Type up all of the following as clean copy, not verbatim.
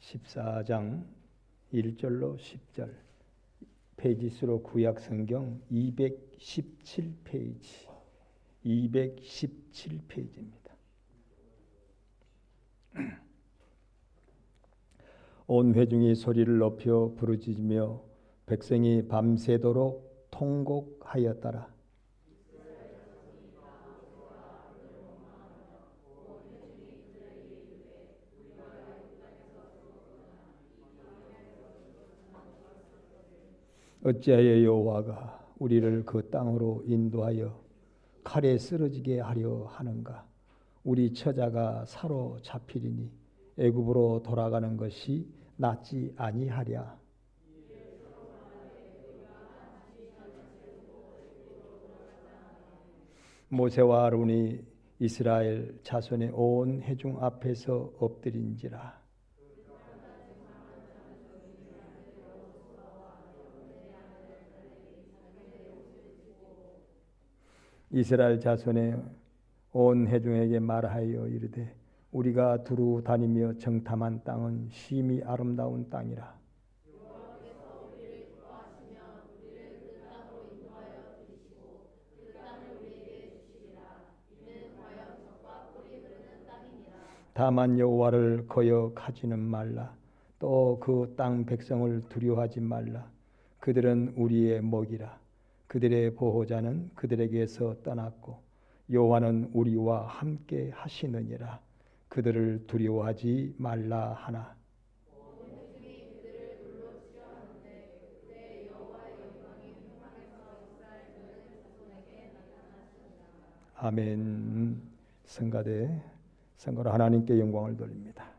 14장 1절로 10절, 페이지 수로 구약 성경 217페이지, 217페이지입니다. 온 회중이 소리를 높여 부르짖으며 백성이 밤새도록 통곡하였더라. 어찌하여 여호와가 우리를 그 땅으로 인도하여 칼에 쓰러지게 하려 하는가? 우리 처자가 사로잡히리니 애굽으로 돌아가는 것이 낫지 아니하랴. 모세와 아론이 이스라엘 자손의 온 회중 앞에서 엎드린지라. 이스라엘 자손의 온 회중에게 말하여 이르되 우리가 두루 다니며 정탐한 땅은 심히 아름다운 땅이라. 여호와께서 우리를 기뻐하시며 우리를 그 땅으로 인도하여 주시고 그 땅을 우리에게 주시리라. 이는 과연 젖과 꿀이 흐르는 땅이니라. 다만 여호와를 거역하지는 말라. 또 그 땅 백성을 두려워하지 말라. 그들은 우리의 먹이라. 그들의 보호자는 그들에게서 떠났고 여호와는 우리와 함께 하시느니라. 그들을 두려워하지 말라 하나. 온 회중이 그들을 돌로 치려 하는데 그때 여호와의 영광이 회막에서 이스라엘 전 자손에게 나타나시니라. 아멘. 성가대 선거로 하나님께 영광을 돌립니다.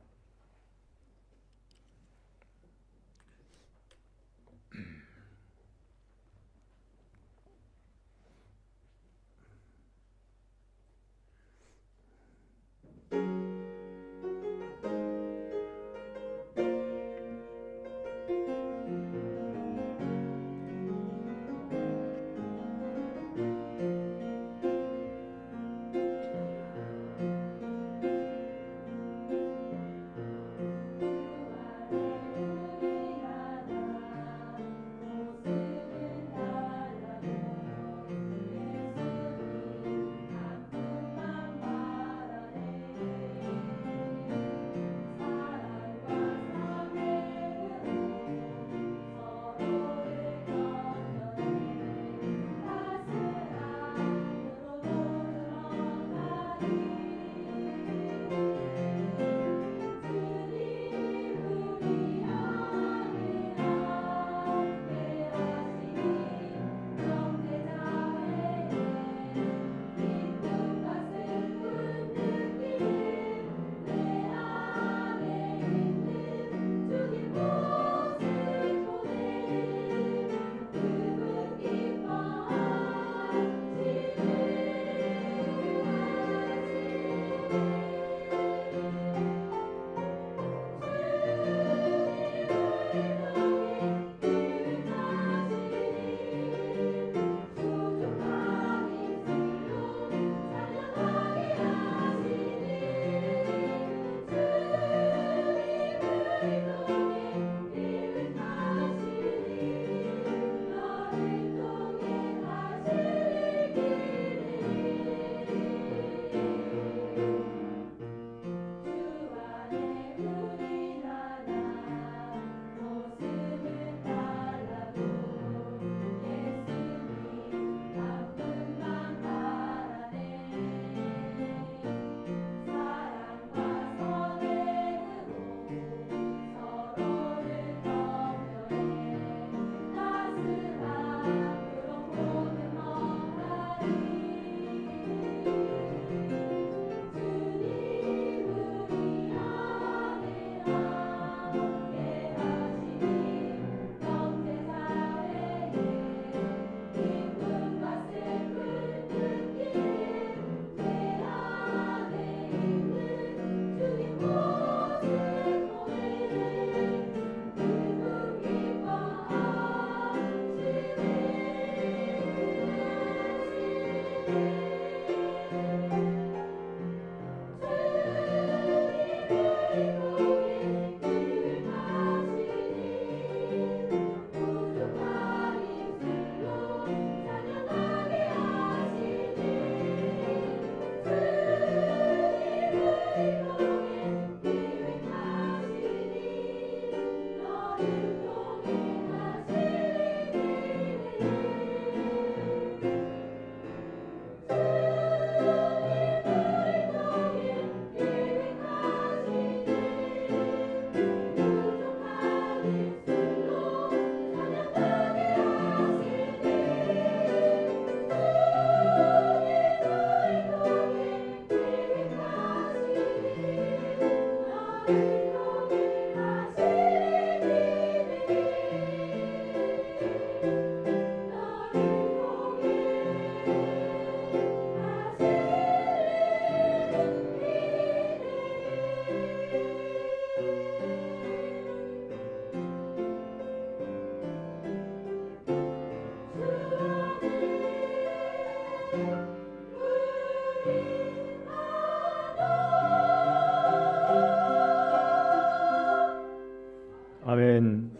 아멘.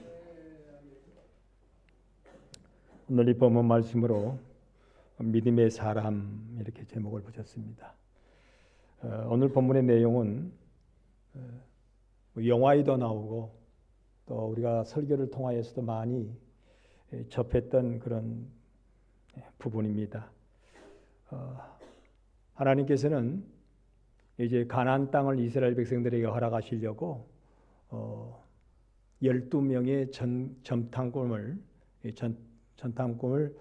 오늘 이 본문 말씀으로 믿음의 사람 이렇게 제목을 붙였습니다. 오늘 본문의 내용은 영화에도 나오고 또 우리가 설교를 통하여서도 많이 접했던 그런 부분입니다. 하나님께서는 이제 가나안 땅을 이스라엘 백성들에게 허락하시려고 12명의 전탐꾼을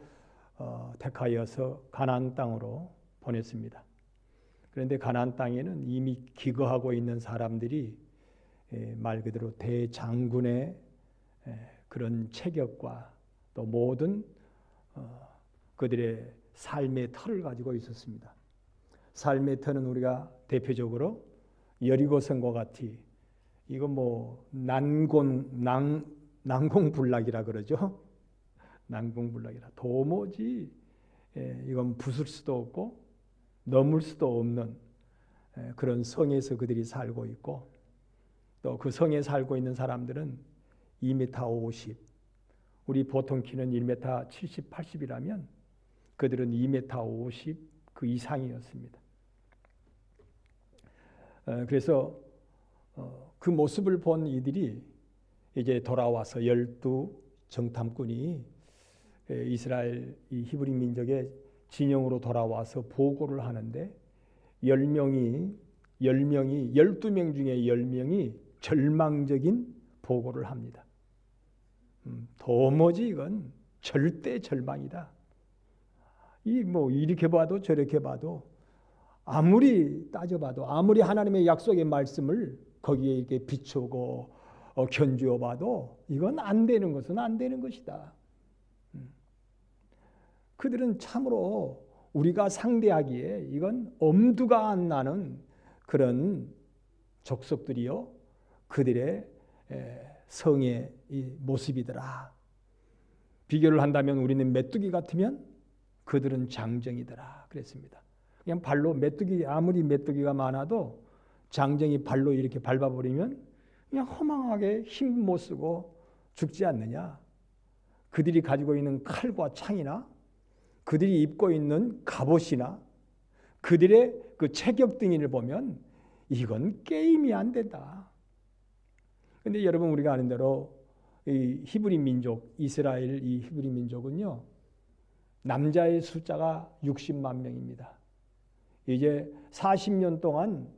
택하여서 가나안 땅으로 보냈습니다. 그런데 가나안 땅에는 이미 기거하고 있는 사람들이 말 그대로 대장군의 그런 체격과 또 모든 그들의 삶의 틀을 가지고 있었습니다. 삶의 틀은 우리가 대표적으로 여리고성과 같이 이건 뭐 난공불락이라 그러죠. 난공불락이라 도무지 이건 부술 수도 없고 넘을 수도 없는 그런 성에서 그들이 살고 있고 또 그 성에 살고 있는 사람들은 2m 50 우리 보통 키는 1m 70, 80이라면 그들은 2m 50 그 이상이었습니다. 그래서 그 모습을 본 이들이 이제 돌아와서 12 정탐꾼이 이스라엘 이 히브리 민족의 진영으로 돌아와서 보고를 하는데 12명 중에 10명이 절망적인 보고를 합니다. 도무지 이건 절대 절망이다. 이렇게 봐도 저렇게 봐도 아무리 따져봐도 아무리 하나님의 약속의 말씀을 거기에 이렇게 비추고 견주어 봐도 이건 안 되는 것은 안 되는 것이다. 그들은 참으로 우리가 상대하기에 이건 엄두가 안 나는 그런 족속들이요 그들의 성의 이 모습이더라. 비교를 한다면 우리는 메뚜기 같으면 그들은 장정이더라 그랬습니다. 그냥 발로 아무리 메뚜기가 많아도 장정이 발로 이렇게 밟아버리면 그냥 허망하게 힘 못 쓰고 죽지 않느냐. 그들이 가지고 있는 칼과 창이나 그들이 입고 있는 갑옷이나 그들의 그 체격등을 보면 이건 게임이 안 된다. 그런데 여러분 우리가 아는 대로 이 히브리 민족 이스라엘 이 히브리 민족은요 남자의 숫자가 60만 명입니다. 이제 40년 동안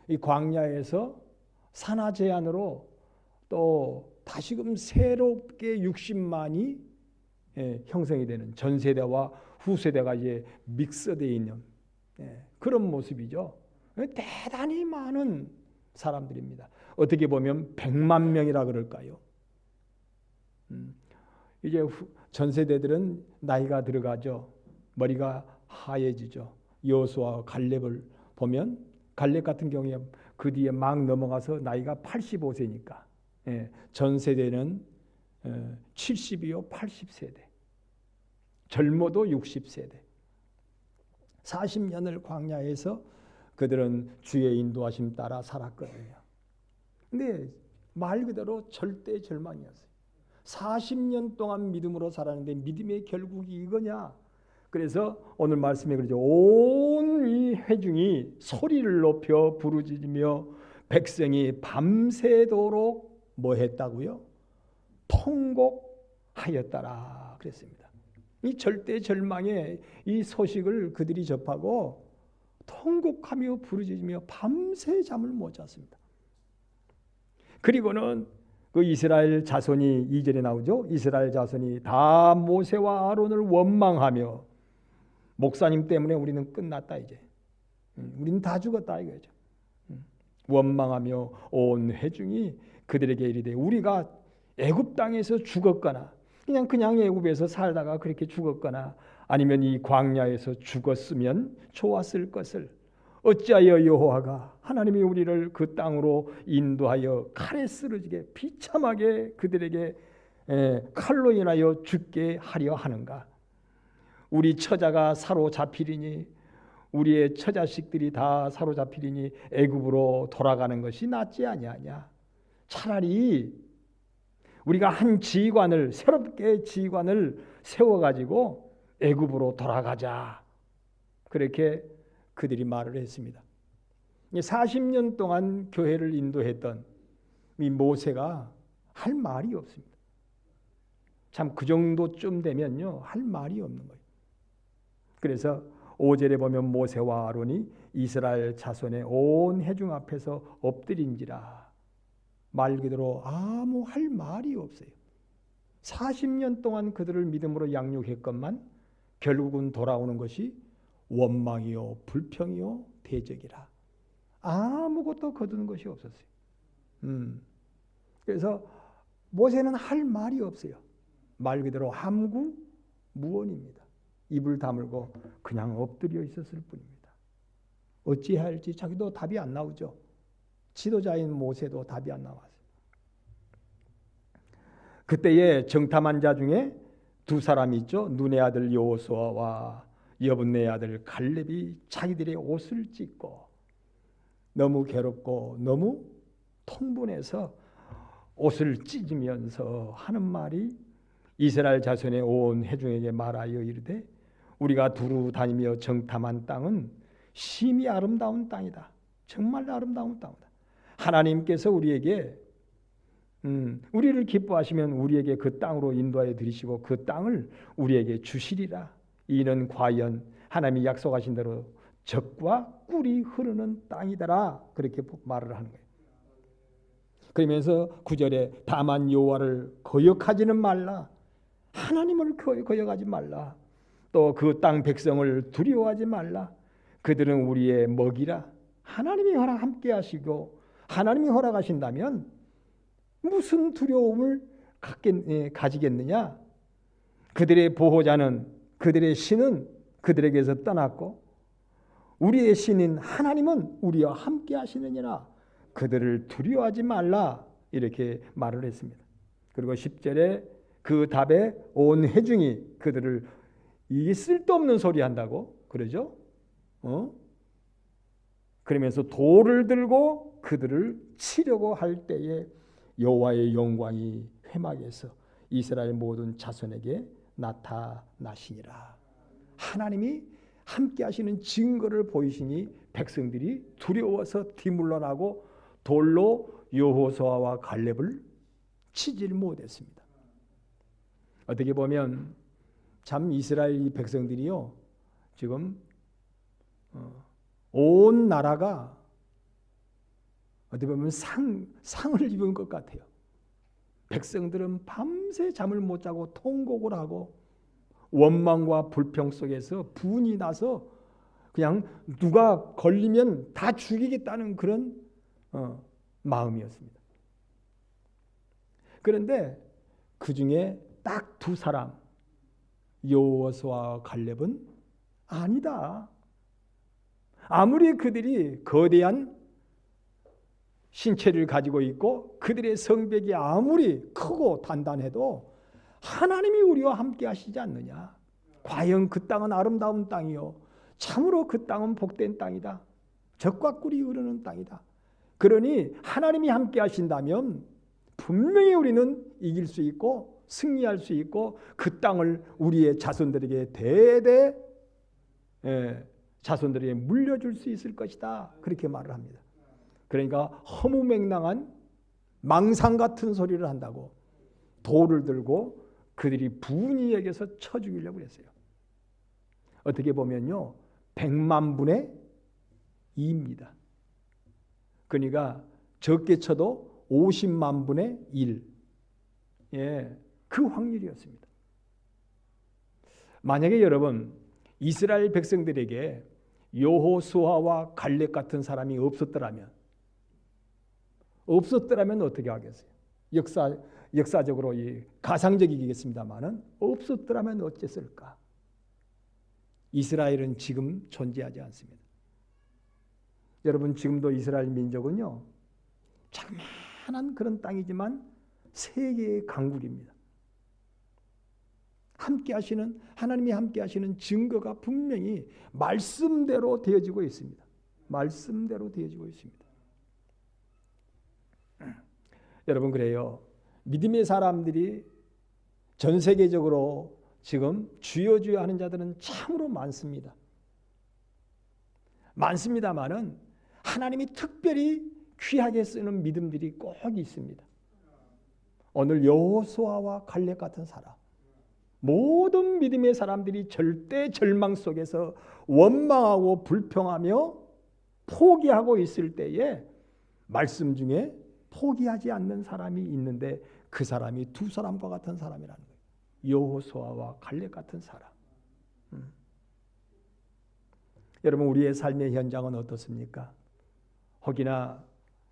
이 광야에서 산하 제한으로 또 다시금 새롭게 60만이 형성이 되는 전 세대와 후 세대가 이제 믹스되어 있는 그런 모습이죠. 대단히 많은 사람들입니다. 어떻게 보면 100만 명이라 그럴까요? 이제 전 세대들은 나이가 들어가죠. 머리가 하얘지죠. 여호수아와 갈렙을 보면 갈렙 같은 경우에 그 뒤에 막 넘어가서 나이가 85세니까 전 세대는 70이요 80세대 젊어도 60세대 40년을 광야에서 그들은 주의 인도하심 따라 살았거든요. 근데 말 그대로 절대 절망이었어요. 40년 동안 믿음으로 살았는데 믿음의 결국이 이거냐. 그래서 오늘 말씀에 그러죠. 온 이 회중이 소리를 높여 부르짖으며 백성이 밤새도록 뭐 했다고요? 통곡하였더라 그랬습니다. 이 절대 절망의 이 소식을 그들이 접하고 통곡하며 부르짖으며 밤새 잠을 못 잤습니다. 그리고는 그 이스라엘 자손이 2절에 나오죠. 이스라엘 자손이 다 모세와 아론을 원망하며 목사님 때문에 우리는 끝났다 이제. 우리는 다 죽었다 이거죠. 원망하며 온 회중이 그들에게 이르되 우리가 애굽 땅에서 죽었거나 그냥 애굽에서 살다가 그렇게 죽었거나 아니면 이 광야에서 죽었으면 좋았을 것을 어찌하여 여호와가 하나님이 우리를 그 땅으로 인도하여 칼에 쓰러지게 비참하게 그들에게 칼로 인하여 죽게 하려 하는가. 우리 처자가 사로잡히리니 우리의 처자식들이 다 사로잡히리니 애굽으로 돌아가는 것이 낫지 아니하냐. 차라리 우리가 한 지휘관을 새롭게 지휘관을 세워가지고 애굽으로 돌아가자. 그렇게 그들이 말을 했습니다. 40년 동안 교회를 인도했던 이 모세가 할 말이 없습니다. 참 그 정도쯤 되면요 할 말이 없는 거예요. 그래서 5절에 보면 모세와 아론이 이스라엘 자손의 온 회중 앞에서 엎드린지라. 말 그대로 아무 할 말이 없어요. 40년 동안 그들을 믿음으로 양육했건만 결국은 돌아오는 것이 원망이요 불평이요 대적이라. 아무것도 거두는 것이 없었어요. 그래서 모세는 할 말이 없어요. 말 그대로 함구 무언입니다. 입을 다물고 그냥 엎드려 있었을 뿐입니다. 어찌해야 할지 자기도 답이 안 나오죠. 지도자인 모세도 답이 안 나왔어요. 그때에 정탐한 자 중에 두 사람이 있죠. 눈의 아들 여호수아와 여분의 아들 갈렙이 자기들의 옷을 찢고 너무 괴롭고 너무 통분해서 옷을 찢으면서 하는 말이 이스라엘 자손의 온 회중에게 말하여 이르되 우리가 두루 다니며 정탐한 땅은 심히 아름다운 땅이다. 정말 아름다운 땅이다. 하나님께서 우리에게 우리를 기뻐하시면 우리에게 그 땅으로 인도하여 드리시고 그 땅을 우리에게 주시리라. 이는 과연 하나님이 약속하신 대로 젖과 꿀이 흐르는 땅이더라. 그렇게 말을 하는 거예요. 그러면서 9절에 다만 여호와를 거역하지는 말라. 하나님을 거역하지 말라. 또 그 땅 백성을 두려워하지 말라. 그들은 우리의 먹이라. 하나님이 함께 하시고 하나님이 허락하신다면 무슨 두려움을 가지겠느냐. 그들의 보호자는 그들의 신은 그들에게서 떠났고 우리의 신인 하나님은 우리와 함께 하시느니라. 그들을 두려워하지 말라. 이렇게 말을 했습니다. 그리고 10절에 그 답에 온 회중이 그들을 이게 쓸데없는 소리 한다고 그러죠. 그러면서 돌을 들고 그들을 치려고 할 때에 여호와의 영광이 회막에서 이스라엘 모든 자손에게 나타나시니라. 하나님이 함께 하시는 증거를 보이시니 백성들이 두려워서 뒤물러나고 돌로 여호수아와 갈렙을 치질 못했습니다. 어떻게 보면 참 이스라엘 백성들이요 지금 온 나라가 어떻게 보면 상을 입은 것 같아요. 백성들은 밤새 잠을 못 자고 통곡을 하고 원망과 불평 속에서 분이 나서 그냥 누가 걸리면 다 죽이겠다는 그런 마음이었습니다. 그런데 그 중에 딱 두 사람 여호수아와 갈렙은 아니다. 아무리 그들이 거대한 신체를 가지고 있고 그들의 성벽이 아무리 크고 단단해도 하나님이 우리와 함께 하시지 않느냐. 과연 그 땅은 아름다운 땅이요 참으로 그 땅은 복된 땅이다. 젖과 꿀이 흐르는 땅이다. 그러니 하나님이 함께 하신다면 분명히 우리는 이길 수 있고 승리할 수 있고 그 땅을 우리의 자손들에게 대대 자손들에게 물려줄 수 있을 것이다. 그렇게 말을 합니다. 그러니까 허무맹랑한 망상 같은 소리를 한다고 돌을 들고 그들이 분이 여겨서 쳐 죽이려고 했어요. 어떻게 보면요 100만 분의 2입니다. 그러니까 적게 쳐도 50만 분의 1. 그 확률이었습니다. 만약에 여러분 이스라엘 백성들에게 여호수아와 갈렙 같은 사람이 없었더라면 어떻게 하겠어요? 역사적으로 가상적이겠습니다만은 없었더라면 어땠을까? 이스라엘은 지금 존재하지 않습니다. 여러분 지금도 이스라엘 민족은요 자그마한 그런 땅이지만 세계의 강국입니다. 하나님이 함께 하시는 증거가 분명히 말씀대로 되어지고 있습니다. 말씀대로 되어지고 있습니다. 여러분 그래요. 믿음의 사람들이 전 세계적으로 지금 주여 주여 하는 자들은 참으로 많습니다. 많습니다만은 하나님이 특별히 귀하게 쓰는 믿음들이 꼭 있습니다. 오늘 여호수아와 갈렙 같은 사람, 모든 믿음의 사람들이 절대 절망 속에서 원망하고 불평하며 포기하고 있을 때에 말씀 중에 포기하지 않는 사람이 있는데 그 사람이 두 사람과 같은 사람이라는 거예요. 여호수아와 갈렙 같은 사람. 여러분 우리의 삶의 현장은 어떻습니까? 혹이나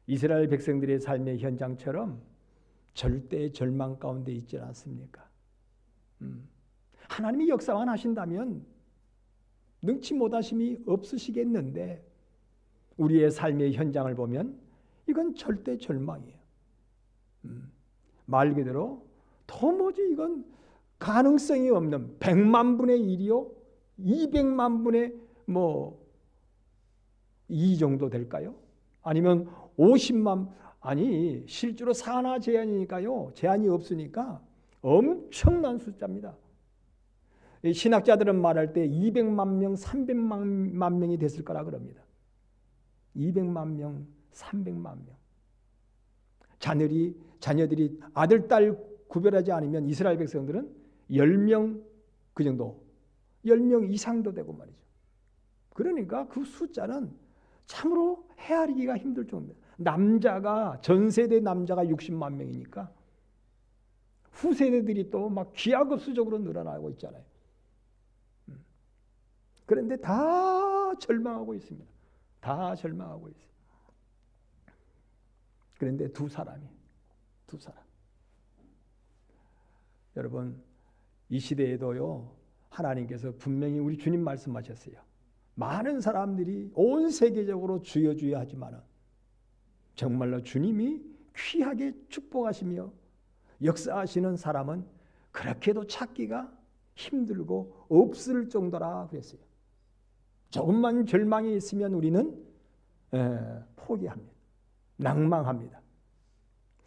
이스라엘 백성들의 삶의 현장처럼 절대 절망 가운데 있지 않습니까? 하나님이 역사만 하신다면 능치 못하심이 없으시겠는데 우리의 삶의 현장을 보면 이건 절대 절망이에요. 말 그대로 도무지 이건 가능성이 없는 100만 분의 1이요 200만 분의 2 정도 될까요? 아니면 50만, 아니 실제로 산하 제한이니까요, 제한이 없으니까 엄청난 숫자입니다. 신학자들은 말할 때 200만 명, 300만 명이 됐을 거라 그럽니다. 200만 명, 300만 명. 자녀들이 아들, 딸 구별하지 않으면 이스라엘 백성들은 10명 그 정도, 10명 이상도 되고 말이죠. 그러니까 그 숫자는 참으로 헤아리기가 힘들 정도입니다. 전 세대 남자가 60만 명이니까 후세대들이 또 막 기하급수적으로 늘어나고 있잖아요. 그런데 다 절망하고 있습니다. 다 절망하고 있어요. 그런데 두 사람. 여러분 이 시대에도요 하나님께서 분명히 우리 주님 말씀하셨어요. 많은 사람들이 온 세계적으로 주여 주여 하지만은 정말로 주님이 귀하게 축복하시며 역사하시는 사람은 그렇게도 찾기가 힘들고 없을 정도라 그랬어요. 조금만 절망이 있으면 우리는 포기합니다. 낭망합니다.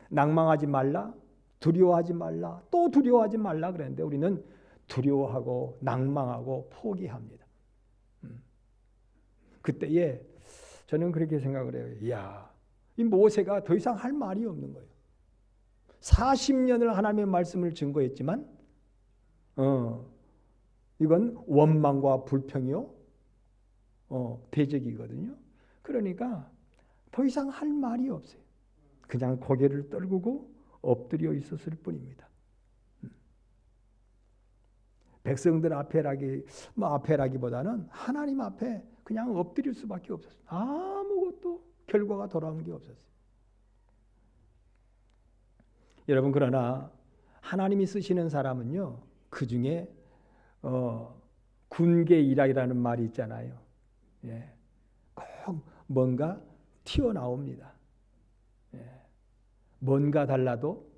낭망하지 말라, 두려워하지 말라, 또 두려워하지 말라 그랬는데 우리는 두려워하고 낭망하고 포기합니다. 그때에 저는 그렇게 생각을 해요. 이야, 이 모세가 더 이상 할 말이 없는 거예요. 40년을 하나님의 말씀을 증거했지만 이건 원망과 불평이요 대적이거든요. 그러니까 더 이상 할 말이 없어요. 그냥 고개를 떨구고 엎드려 있었을 뿐입니다. 백성들 앞에라기보다는 하나님 앞에 그냥 엎드릴 수밖에 없었어요. 아무것도 결과가 돌아온 게 없었어요. 여러분 그러나 하나님이 쓰시는 사람은요 그 중에 군계일학이라는 말이 있잖아요. 예, 꼭 뭔가 튀어나옵니다. 예, 뭔가 달라도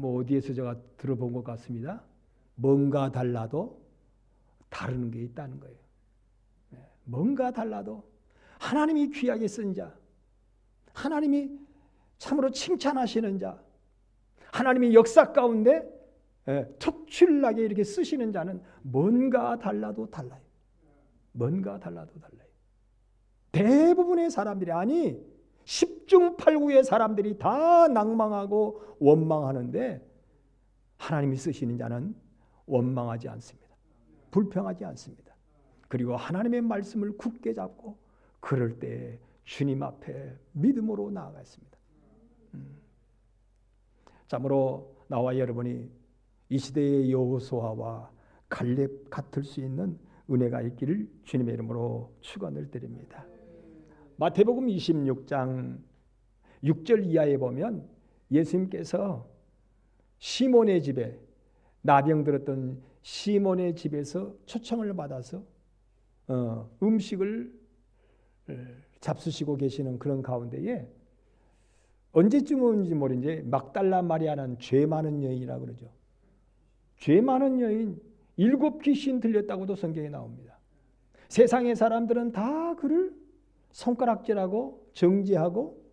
어디에서 제가 들어본 것 같습니다. 뭔가 달라도 다른 게 있다는 거예요. 예, 뭔가 달라도 하나님이 귀하게 쓴 자, 하나님이 참으로 칭찬하시는 자, 하나님이 역사 가운데 특출나게 이렇게 쓰시는 자는 뭔가 달라도 달라요. 뭔가 달라도 달라요. 대부분의 사람들이 아니 10중 8구의 사람들이 다 낭망하고 원망하는데 하나님이 쓰시는 자는 원망하지 않습니다. 불평하지 않습니다. 그리고 하나님의 말씀을 굳게 잡고 그럴 때 주님 앞에 믿음으로 나아갔습니다. 참으로 나와 여러분이 이 시대의 여호수아와 갈렙 같을 수 있는 은혜가 있기를 주님의 이름으로 축원을 드립니다. 마태복음 26장 6절 이하에 보면 예수님께서 시몬의 집에 나병 들었던 시몬의 집에서 초청을 받아서 음식을 잡수시고 계시는 그런 가운데에 언제쯤 오는지 모르는지 막달라 마리아는 죄 많은 여인이라고 그러죠. 죄 많은 여인 7 귀신 들렸다고도 성경에 나옵니다. 세상의 사람들은 다 그를 손가락질하고 정죄하고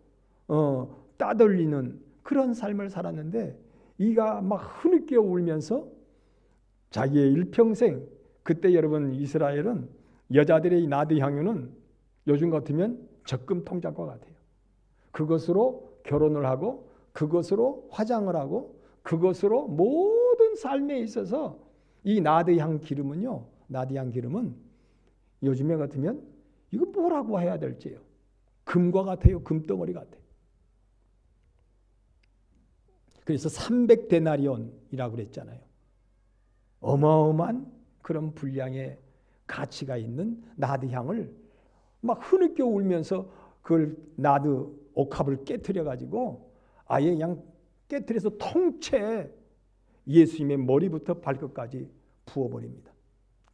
따돌리는 그런 삶을 살았는데 이가 막 흐느껴 울면서 자기의 일평생, 그때 여러분 이스라엘은 여자들의 나드 향유는 요즘 같으면 적금 통장과 같아요. 그것으로 결혼을 하고 그것으로 화장을 하고 그것으로 모든 삶에 있어서 이 나드향 기름은요, 나드향 기름은 요즘에 같으면 이거 뭐라고 해야 될지요. 금과 같아요. 금덩어리 같아요. 그래서 300데나리온이라고 그랬잖아요. 어마어마한 그런 분량의 가치가 있는 나드향을 막 흐느껴 울면서 그걸 나드 옥합을 깨트려 가지고 아예 그냥 깨트려서 통째 예수님의 머리부터 발끝까지 부어버립니다.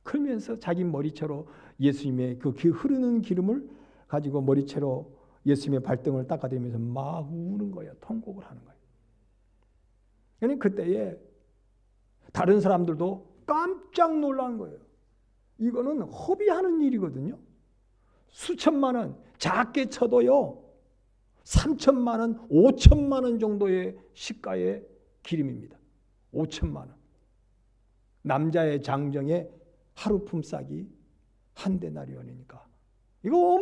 그러면서 자기 머리채로 예수님의 그 흐르는 기름을 가지고 머리채로 예수님의 발등을 닦아대면서 막 우는 거예요. 통곡을 하는 거예요. 그러니까 그때에 다른 사람들도 깜짝 놀란 거예요. 이거는 허비하는 일이거든요. 수천만 원, 작게 쳐도요 3천만 원, 5천만 원 정도의 시가의 기름입니다. 5천만 원. 남자의 장정에 하루 품삯이 한 데나리온이니까 이거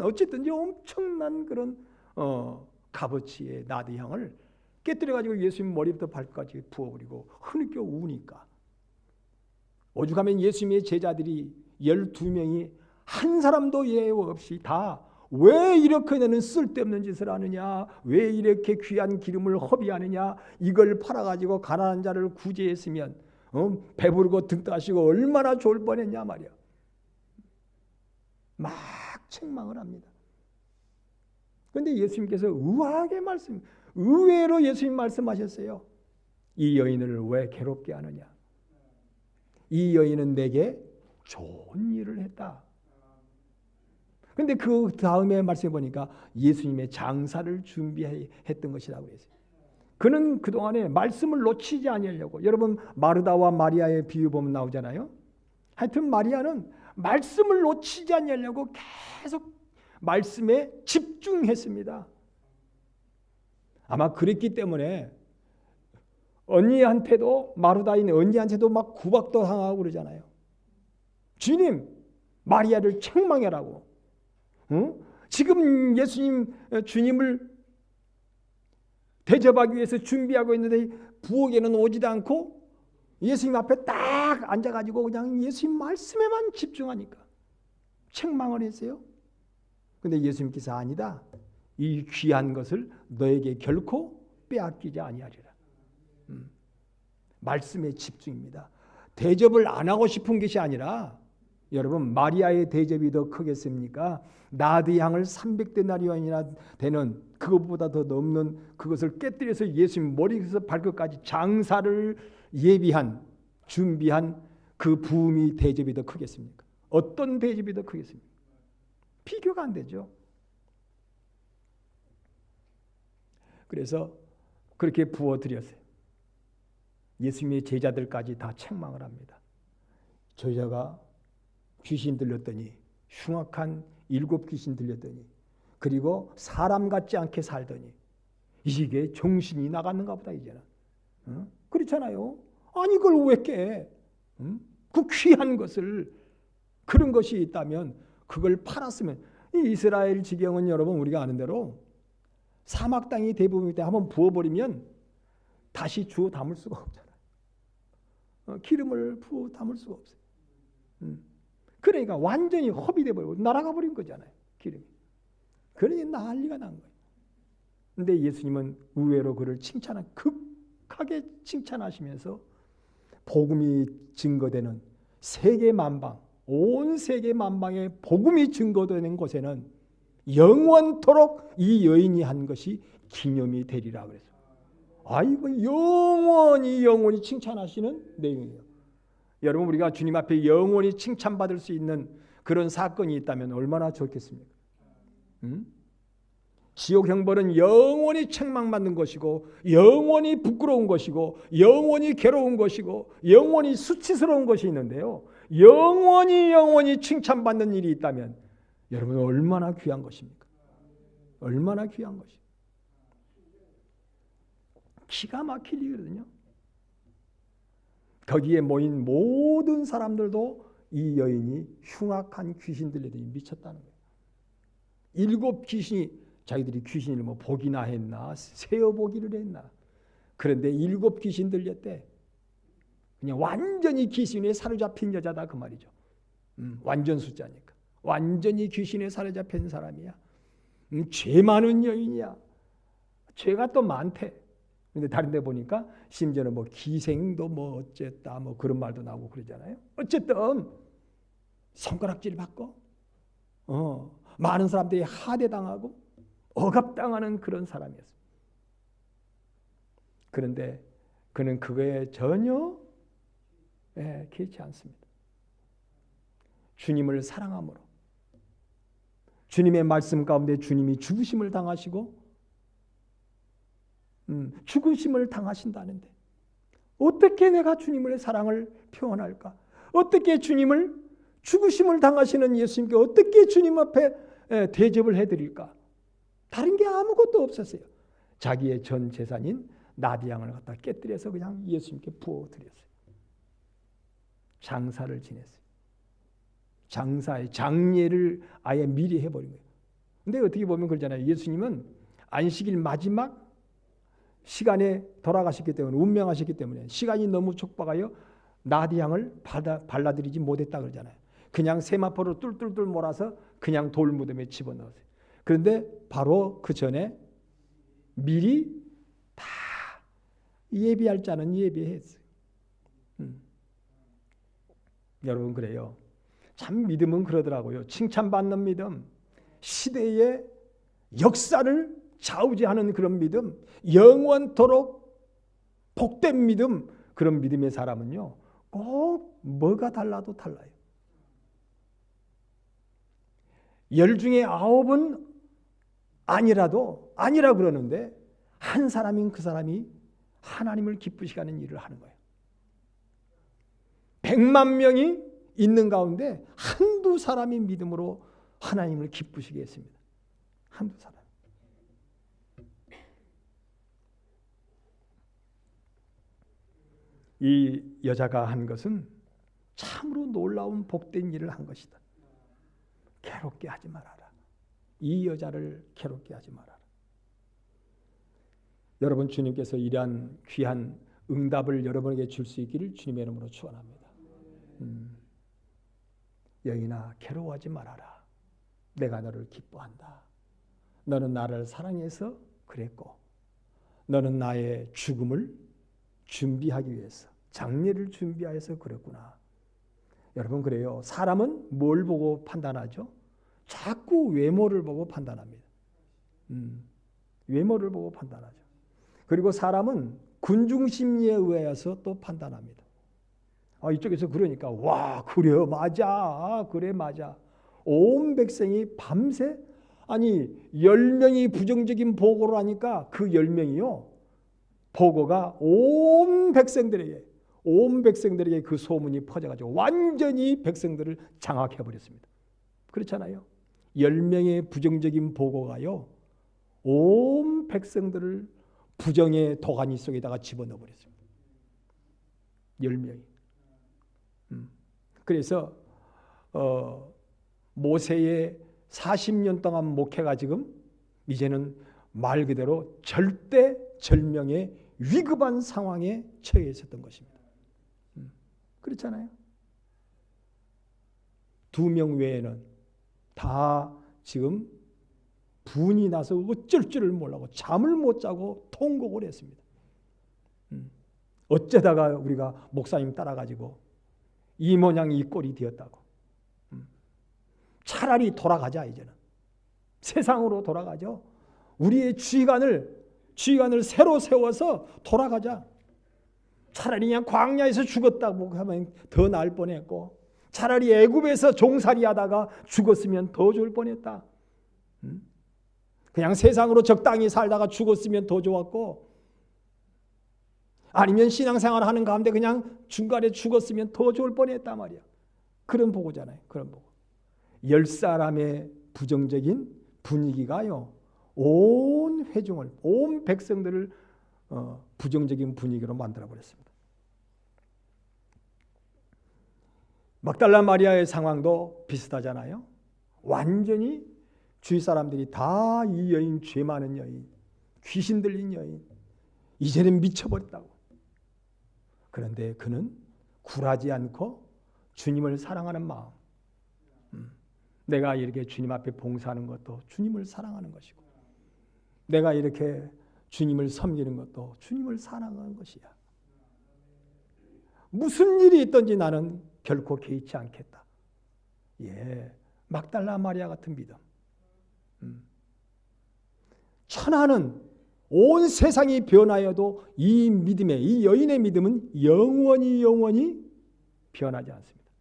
어쨌든지 엄청난 그런 값어치의 나드향을 깨뜨려 가지고 예수님 머리부터 발까지 부어버리고 흐느껴 우니까 오죽하면 예수님의 제자들이 12명이 한 사람도 예외 없이 다 왜 이렇게 너는 쓸데없는 짓을 하느냐, 왜 이렇게 귀한 기름을 허비하느냐, 이걸 팔아가지고 가난한 자를 구제했으면 배부르고 등 따시고 얼마나 좋을 뻔했냐 말이야. 막 책망을 합니다. 그런데 예수님께서 의외로 예수님 말씀하셨어요. 이 여인을 왜 괴롭게 하느냐. 이 여인은 내게 좋은 일을 했다. 그런데 그 다음에 말씀해 보니까 예수님의 장사를 준비했던 것이라고 했어요. 그는 그동안에 말씀을 놓치지 아니하려고. 여러분 마르다와 마리아의 비유 보면 나오잖아요. 하여튼 마리아는 말씀을 놓치지 아니하려고 계속 말씀에 집중했습니다. 아마 그랬기 때문에 언니한테도 마르다인 언니한테도 막 구박도 당하고 그러잖아요. 주님 마리아를 책망해라고. 지금 예수님 주님을 대접하기 위해서 준비하고 있는데 부엌에는 오지도 않고 예수님 앞에 딱 앉아가지고 그냥 예수님 말씀에만 집중하니까 책망을 했어요. 근데 예수님께서 아니다. 이 귀한 것을 너에게 결코 빼앗기지 아니하리라. 말씀에 집중입니다. 대접을 안 하고 싶은 것이 아니라 여러분 마리아의 대접이 더 크겠습니까? 나드향을 300데나리온이나 되는 그것보다 더 넘는 그것을 깨뜨려서 예수님 머리에서 발끝까지 장사를 준비한 그 부음이 대접이 더 크겠습니까? 어떤 대접이 더 크겠습니까? 비교가 안 되죠. 그래서 그렇게 부어드렸어요. 예수님의 제자들까지 다 책망을 합니다. 저 여자가 귀신 들렸더니 흉악한 7 귀신 들렸더니 그리고 사람 같지 않게 살더니 이게 정신이 나갔는가 보다 이제는. 그렇잖아요. 아니 이걸 왜 깨? 그 귀한 것을 그런 것이 있다면 그걸 팔았으면 이 이스라엘 지경은 여러분 우리가 아는 대로 사막 땅이 대부분일 때 한번 부어버리면 다시 주워 담을 수가 없잖아요. 기름을 부어 담을 수가 없어요. 그러니까 완전히 허비돼 버리고 날아가 버린 거잖아요. 기름이. 그러니 난리가 난 거예요. 근데 예수님은 의외로 그를 극하게 칭찬하시면서 복음이 증거되는 세계 만방, 온 세계 만방에 복음이 증거되는 곳에는 영원토록 이 여인이 한 것이 기념이 되리라 그랬어요. 이거 영원히 칭찬하시는 내용이에요. 여러분 우리가 주님 앞에 영원히 칭찬받을 수 있는 그런 사건이 있다면 얼마나 좋겠습니까? 지옥 형벌은 영원히 책망받는 것이고 영원히 부끄러운 것이고 영원히 괴로운 것이고 영원히 수치스러운 것이 있는데요. 영원히 칭찬받는 일이 있다면 여러분 얼마나 귀한 것입니까? 얼마나 귀한 것입니까? 기가 막힐 일이거든요. 거기에 모인 모든 사람들도 이 여인이 흉악한 귀신 들리더니 미쳤다는 거예요. 7 귀신이 자기들이 귀신을 뭐 보기나 했나 세어 보기를 했나. 그런데 7 귀신 들렸대. 그냥 완전히 귀신에 사로잡힌 여자다 그 말이죠. 완전 숫자니까. 완전히 귀신에 사로잡힌 사람이야. 죄 많은 여인이야. 죄가 또 많대. 근데 다른 데 보니까 심지어는 뭐 기생도 뭐 어쨌다 뭐 그런 말도 나오고 그러잖아요. 어쨌든 손가락질 받고 많은 사람들이 하대당하고 억압당하는 그런 사람이었어요. 그런데 그는 그거에 전혀 개의치 않습니다. 주님을 사랑함으로 주님의 말씀 가운데 주님이 죽으심을 당하시고 죽으심을 당하신다는데 어떻게 내가 주님의 사랑을 표현할까? 어떻게 주님을 죽으심을 당하시는 예수님께 어떻게 주님 앞에 대접을 해드릴까? 다른 게 아무것도 없었어요. 자기의 전 재산인 나비양을 갖다 깨뜨려서 그냥 예수님께 부어드렸어요. 장사를 지냈어요. 장사의 장례를 아예 미리 해버린 거예요. 근데 어떻게 보면 그러잖아요. 예수님은 안식일 마지막 시간에 돌아가셨기 때문에 운명하셨기 때문에 시간이 너무 촉박하여 나디향을 발라드리지 못했다 그러잖아요. 그냥 세마포로 뚫뚫뚫 몰아서 그냥 돌무덤에 집어넣었어요. 그런데 바로 그 전에 미리 다 예비할 자는 예비했어요. 여러분 그래요. 참 믿음은 그러더라고요. 칭찬받는 믿음, 시대의 역사를 좌우지하는 그런 믿음, 영원토록 복된 믿음, 그런 믿음의 사람은요 꼭 뭐가 달라도 달라요. 10 중에 9은 아니라 그러는데 한 사람인 그 사람이 하나님을 기쁘시게 하는 일을 하는 거예요. 100만 명이 있는 가운데 한두 사람이 믿음으로 하나님을 기쁘시게 했습니다. 한두 사람. 이 여자가 한 것은 참으로 놀라운 복된 일을 한 것이다. 괴롭게 하지 말아라. 이 여자를 괴롭게 하지 말아라. 여러분 주님께서 이러한 귀한 응답을 여러분에게 줄 수 있기를 주님의 이름으로 축원합니다. 여인아 괴로워하지 말아라. 내가 너를 기뻐한다. 너는 나를 사랑해서 그랬고 너는 나의 죽음을 준비하기 위해서 장례를 준비하여서 그랬구나. 여러분 그래요. 사람은 뭘 보고 판단하죠? 자꾸 외모를 보고 판단합니다. 외모를 보고 판단하죠. 그리고 사람은 군중심리에 의해서 또 판단합니다. 이쪽에서 그러니까 와 그래 맞아 그래 맞아. 온 백성이 밤새 10명이 부정적인 보고를 하니까 그 10명이요 보고가 온 백성들에게 그 소문이 퍼져가지고 완전히 백성들을 장악해버렸습니다. 그렇잖아요. 10명의 부정적인 보고가요 온 백성들을 부정의 도가니 속에다가 집어넣어버렸습니다. 10명이. 그래서 모세의 40년 동안 목회가 지금 이제는 말 그대로 절대절명의 위급한 상황에 처해 있었던 것입니다. 그렇잖아요. 2명 외에는 다 지금 분이 나서 어쩔 줄을 몰라고 잠을 못 자고 통곡을 했습니다. 어쩌다가 우리가 목사님 따라가지고 이 모양 이 꼴이 되었다고. 차라리 돌아가자. 이제는 세상으로 돌아가죠. 우리의 지휘관을 새로 세워서 돌아가자. 차라리 그냥 광야에서 죽었다고 하면 더 나을 뻔했고 차라리 애굽에서 종살이하다가 죽었으면 더 좋을 뻔했다. 그냥 세상으로 적당히 살다가 죽었으면 더 좋았고 아니면 신앙생활 하는 가운데 그냥 중간에 죽었으면 더 좋을 뻔했단 말이야. 그런 보고잖아요. 그런 보고. 10사람의 부정적인 분위기가요 온 회중을 온 백성들을 부정적인 분위기로 만들어 버렸습니다. 막달라 마리아의 상황도 비슷하잖아요. 완전히 주위 사람들이 다 이 여인 죄 많은 여인, 귀신 들린 여인, 이제는 미쳐버렸다고. 그런데 그는 굴하지 않고 주님을 사랑하는 마음, 내가 이렇게 주님 앞에 봉사하는 것도 주님을 사랑하는 것이고, 내가 이렇게 주님을 섬기는 것도 주님을 사랑하는 것이야. 무슨 일이 있든지 나는 결코 개의치 않겠다. 예, 막달라 마리아 같은 믿음. 천하는 온 세상이 변하여도 이 믿음의, 이 여인의 믿음은 영원히 변하지 않습니다.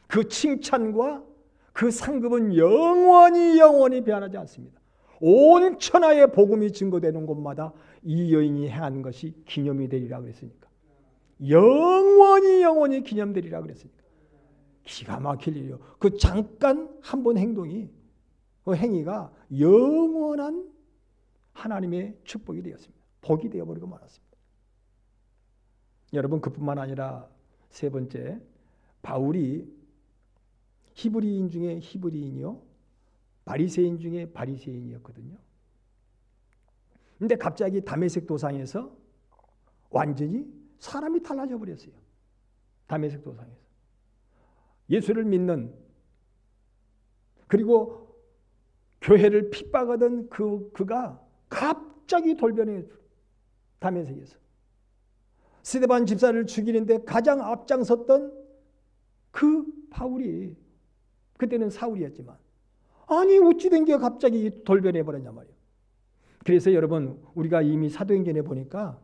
그 칭찬과 그 상급은 영원히 변하지 않습니다. 온 천하의 복음이 증거되는 곳마다 이 여인이 행한 것이 기념이 되리라 그랬으니까. 영원히 기념되리라 그랬으니까. 기가 막힐 일이요. 그 잠깐 한 번 행동이, 그 행위가 영원한 하나님의 축복이 되었습니다. 복이 되어버리고 말았습니다. 여러분, 그뿐만 아니라 세 번째, 바울이 히브리인 중에 히브리인이요, 바리새인 중에 바리새인이었거든요. 근데 갑자기 다메섹 도상에서 완전히 사람이 달라져 버렸어요. 다메섹 도상에서 예수를 믿는, 그리고 교회를 핍박하던 그가 갑자기 돌변해. 다메섹에서 스데반 집사를 죽이는데 가장 앞장섰던 그 바울이, 그때는 사울이었지만, 아니 어찌 된 게 갑자기 돌변해 버렸냐 말이에요. 그래서 여러분, 우리가 이미 사도행전에 보니까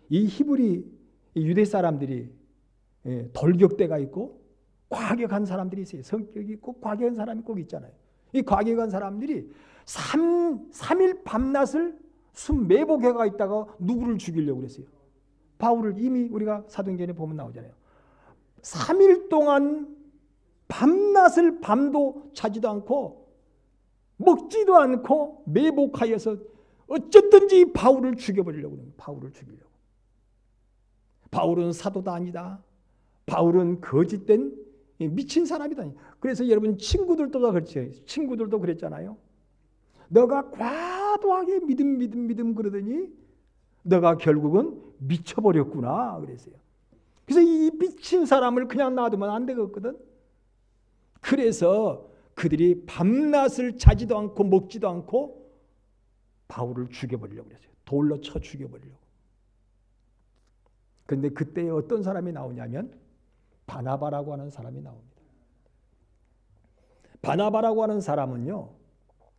이 히브리 유대 사람들이 돌격대가 있고 과격한 사람들이 있어요. 성격이 있고 과격한 사람이 꼭 있잖아요. 이 과격한 사람들이 3일 밤낮을 숨 매복해가 있다가 누구를 죽이려고 그랬어요? 바울을. 이미 우리가 사도행전에 보면 나오잖아요. 3일 동안 밤낮을 밤도 자지도 않고 먹지도 않고 매복하여서 어쨌든지 바울을 죽여버리려고 합니다. 바울을 죽이려고. 바울은 사도도 아니다. 바울은 거짓된 미친 사람이다. 그래서 여러분, 친구들도 그렇죠. 친구들도 그랬잖아요. 너가 과도하게 믿음 그러더니 너가 결국은 미쳐버렸구나 그랬어요. 그래서 이 미친 사람을 그냥 놔두면 안 되거든. 그래서 그들이 밤낮을 자지도 않고 먹지도 않고 바울을 죽여버리려고 그랬어요. 돌로 쳐 죽여버리려고. 그런데 그때 어떤 사람이 나오냐면 바나바라고 하는 사람이 나옵니다. 바나바라고 하는 사람은요,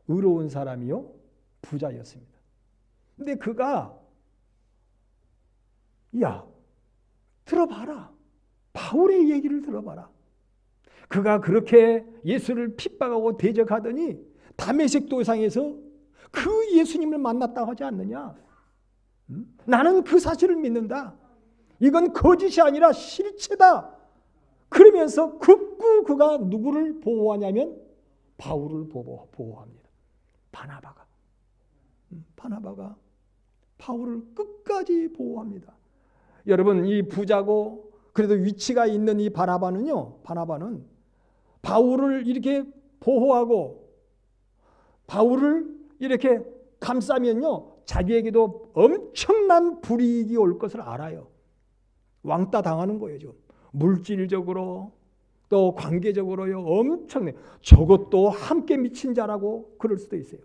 의로운 사람이요, 부자였습니다. 근데 그가, 야, 들어봐라. 바울의 얘기를 들어봐라. 그가 그렇게 예수를 핍박하고 대적하더니 다메섹 도상에서 그 예수님을 만났다고 하지 않느냐? 나는 그 사실을 믿는다. 이건 거짓이 아니라 실체다. 그러면서 극구 그가 누구를 보호하냐면 바울을 보호합니다. 바나바가 바울을 끝까지 보호합니다. 여러분, 이 부자고 그래도 위치가 있는 이 바나바는 바울을 이렇게 보호하고 바울을 이렇게 감싸면요, 자기에게도 엄청난 불이익이 올 것을 알아요. 왕따 당하는 거예요. 지금 물질적으로 또 관계적으로요, 엄청나요. 저것도 함께 미친 자라고 그럴 수도 있어요.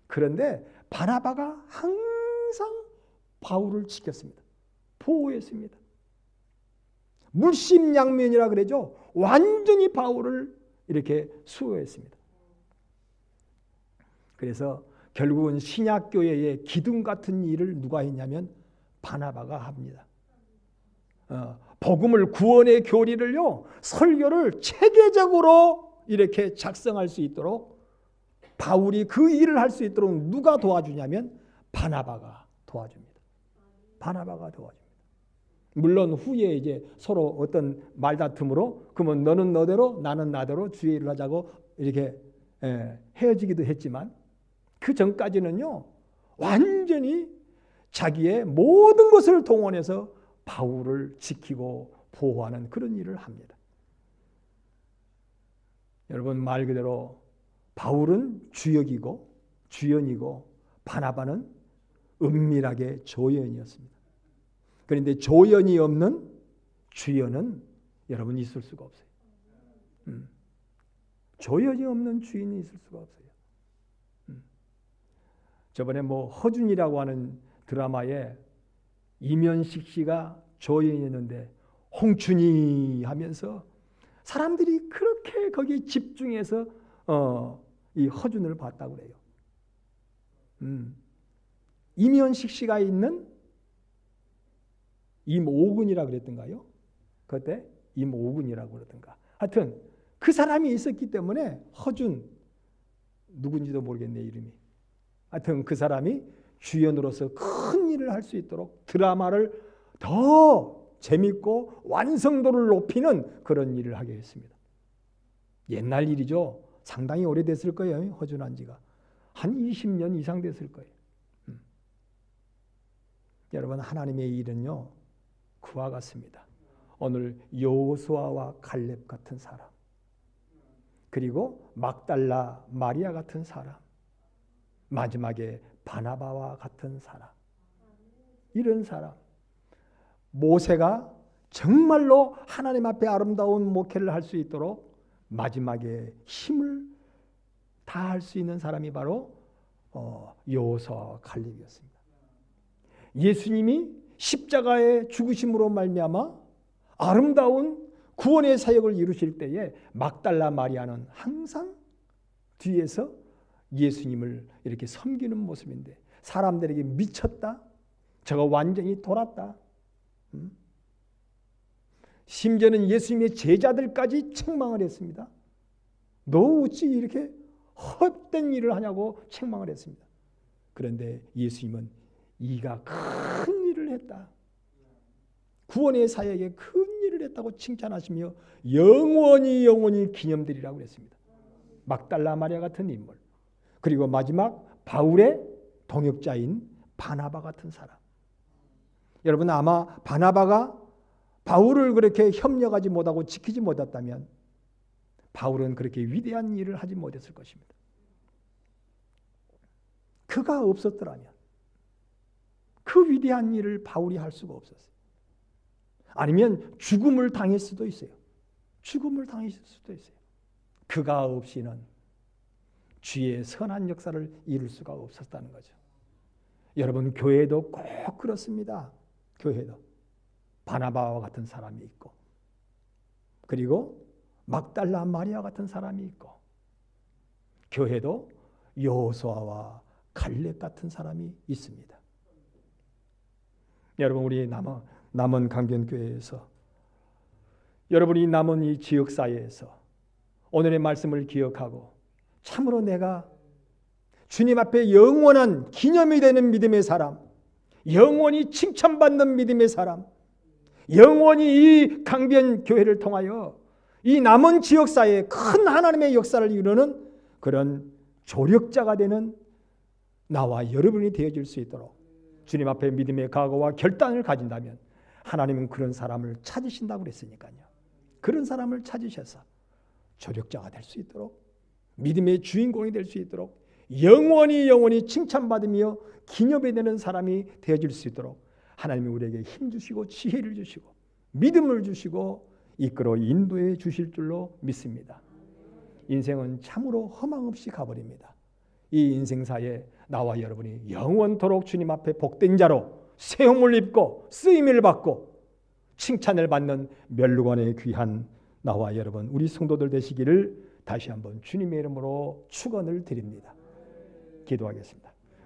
그런데 바나바가 항상 바울을 지켰습니다. 보호했습니다. 물심양면이라 그러죠. 완전히 바울을 이렇게 수호했습니다. 그래서 결국은 신약교회의 기둥 같은 일을 누가 했냐면 바나바가 합니다. 복음을, 구원의 교리를요, 설교를 체계적으로 이렇게 작성할 수 있도록, 바울이 그 일을 할 수 있도록 누가 도와주냐면 바나바가 도와줍니다. 바나바가 도와줍니다. 물론 후에 이제 서로 어떤 말다툼으로, 그러면 너는 너대로 나는 나대로 주의 일을 하자고 이렇게 헤어지기도 했지만, 그 전까지는요, 완전히 자기의 모든 것을 동원해서 바울을 지키고 보호하는 그런 일을 합니다. 여러분, 말 그대로 바울은 주역이고 주연이고 바나바는 은밀하게 조연이었습니다. 그런데 조연이 없는 주연은 여러분 있을 수가 없어요. 조연이 없는 주인이 있을 수가 없어요. 저번에 허준이라고 하는 드라마에 이면식 씨가 조연이었는데 홍춘이 하면서 사람들이 그렇게 거기에 집중해서 이 허준을 봤다고 그래요. 이면식 씨가 있는 임오근이라고 그랬던가요? 그때 임오근이라고 그러던가. 하여튼 그 사람이 있었기 때문에 허준 누군지도 모르겠네 이름이. 하여튼 그 사람이 주연으로서 큰 일을 할 수 있도록 드라마를 더 재밌고 완성도를 높이는 그런 일을 하게 했습니다. 옛날 일이죠. 상당히 오래됐을 거예요. 허준한 지가. 한 20년 이상 됐을 거예요. 여러분, 하나님의 일은요 그와 같습니다. 오늘 여호수아와 갈렙 같은 사람, 그리고 막달라 마리아 같은 사람, 마지막에 바나바와 같은 사람, 이런 사람, 모세가 정말로 하나님 앞에 아름다운 목회를 할 수 있도록 마지막에 힘을 다할 수 있는 사람이 바로 여호수아와 갈렙이었습니다. 예수님이 십자가의 죽으심으로 말미암아 아름다운 구원의 사역을 이루실 때에 막달라 마리아는 항상 뒤에서 예수님을 이렇게 섬기는 모습인데 사람들에게 미쳤다. 저거 완전히 돌았다. 심지어는 예수님의 제자들까지 책망을 했습니다. 너 어찌 이렇게 헛된 일을 하냐고 책망을 했습니다. 그런데 예수님은 이가 큰 일을 했다. 구원의 사역에 큰 일을 했다고 칭찬하시며 영원히 기념되리라고 했습니다. 막달라 마리아 같은 인물, 그리고 마지막 바울의 동역자인 바나바 같은 사람. 여러분, 아마 바나바가 바울을 그렇게 협력하지 못하고 지키지 못했다면 바울은 그렇게 위대한 일을 하지 못했을 것입니다. 그가 없었더라면 그 위대한 일을 바울이 할 수가 없었어요. 아니면 죽음을 당할 수도 있어요. 죽음을 당했을 수도 있어요. 그가 없이는 주의 선한 역사를 이룰 수가 없었다는 거죠. 여러분, 교회도 꼭 그렇습니다. 교회도 바나바와 같은 사람이 있고, 그리고 막달라 마리아 같은 사람이 있고, 교회도 여호수아와 갈렙 같은 사람이 있습니다. 여러분, 우리 남은 강변교회에서, 여러분이 남은 이 지역사회에서 오늘의 말씀을 기억하고 참으로 내가 주님 앞에 영원한 기념이 되는 믿음의 사람, 영원히 칭찬받는 믿음의 사람, 영원히 이 강변교회를 통하여 이 남은 지역사회에 큰 하나님의 역사를 이루는 그런 조력자가 되는 나와 여러분이 되어질 수 있도록 주님 앞에 믿음의 각오와 결단을 가진다면 하나님은 그런 사람을 찾으신다고 그랬으니까요. 그런 사람을 찾으셔서 조력자가 될 수 있도록, 믿음의 주인공이 될 수 있도록, 영원히 칭찬받으며 기념이 되는 사람이 되어질 수 있도록 하나님이 우리에게 힘 주시고 지혜를 주시고 믿음을 주시고 이끌어 인도해 주실 줄로 믿습니다. 인생은 참으로 허망 없이 가버립니다. 이 인생사에 나와 여러분이 영원토록 주님 앞에 복된 자로 세움을 입고 쓰임을 받고 칭찬을 받는 멸류관의 귀한 나와 여러분, 우리 성도들 되시기를 다시 한번 주님의 이름으로 축원을 드립니다. 기도하겠습니다.